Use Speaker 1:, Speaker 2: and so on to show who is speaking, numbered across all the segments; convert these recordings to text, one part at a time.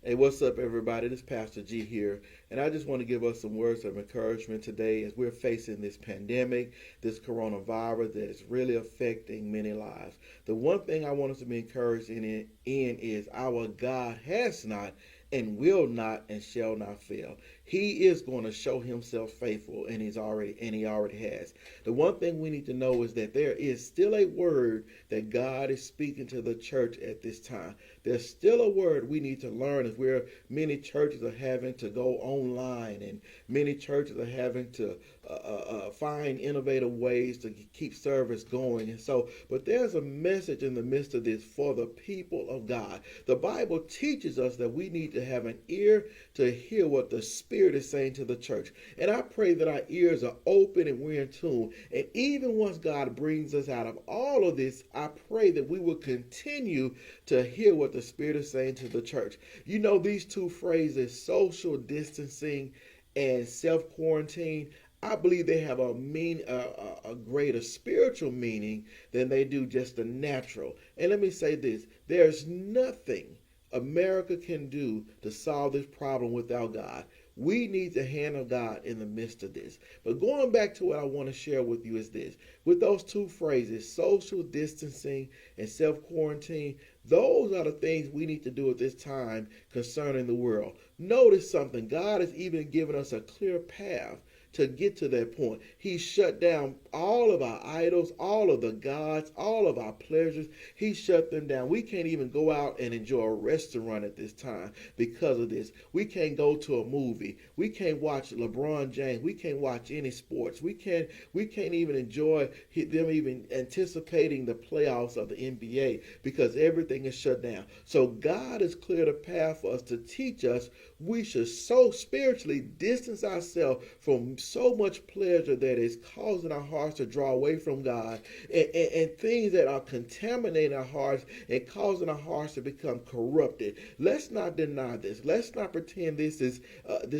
Speaker 1: Hey, what's up, everybody? This is Pastor G here, and I just want to give us some words of encouragement today as we're facing this pandemic, this coronavirus that is really affecting many lives. The one thing I want us to be encouraged in is our God has not and will not and shall not fail. He is going to show himself faithful, and he already has. The one thing we need to know is that there is still a word that God is speaking to the church at this time. There's still a word we need to learn as many churches are having to go online, and many churches are having to find innovative ways to keep service going. And so, but there's a message in the midst of this for the people of God. The Bible teaches us that we need to have an ear to hear what the Spirit is saying to the church. And I pray that our ears are open and we're in tune. And even once God brings us out of all of this, I pray that we will continue to hear what the Spirit is saying to the church. You know, these two phrases, social distancing and self-quarantine, I believe they have a greater spiritual meaning than they do just the natural. And let me say this, there's nothing America can do to solve this problem without God. We need the hand of God in the midst of this. But going back to what I want to share with you is this. With those two phrases, social distancing and self-quarantine, those are the things we need to do at this time concerning the world. Notice something. God has even given us a clear path to get to that point. He shut down all of our idols, all of the gods, all of our pleasures. He shut them down. We can't even go out and enjoy a restaurant at this time because of this. We can't go to a movie. We can't watch LeBron James. We can't watch any sports. We can't even enjoy them even anticipating the playoffs of the NBA because everything is shut down. So God has cleared a path for us to teach us we should so spiritually distance ourselves from so much pleasure that is causing our hearts to draw away from God, and things that are contaminating our hearts and causing our hearts to become corrupted. Let's not deny this. Let's not pretend this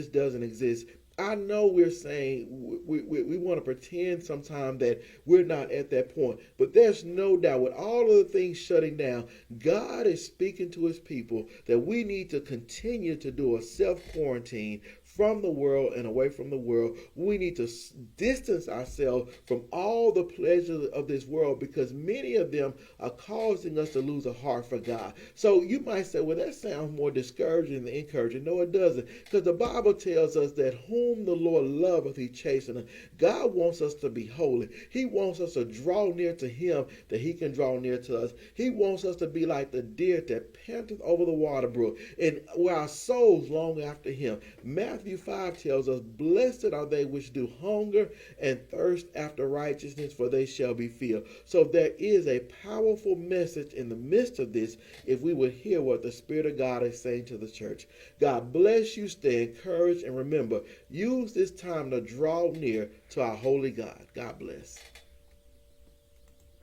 Speaker 1: doesn't exist. I know we're saying we want to pretend sometimes that we're not at that point, but there's no doubt with all of the things shutting down, God is speaking to his people that we need to continue to do a self-quarantine from the world and away from the world. We need to distance ourselves from all the pleasures of this world because many of them are causing us to lose a heart for God. So you might say, well, that sounds more discouraging than encouraging. No, it doesn't, because the Bible tells us that whom the Lord loveth, he chasteneth. God wants us to be holy. He wants us to draw near to him that he can draw near to us. He wants us to be like the deer that panteth over the water brook, and where our souls long after him. Matthew 5 tells us, blessed are they which do hunger and thirst after righteousness, for they shall be filled. So there is a powerful message in the midst of this if we would hear what the Spirit of God is saying to the church. God bless you. Stay encouraged, and remember, use this time to draw near to our holy God. God bless.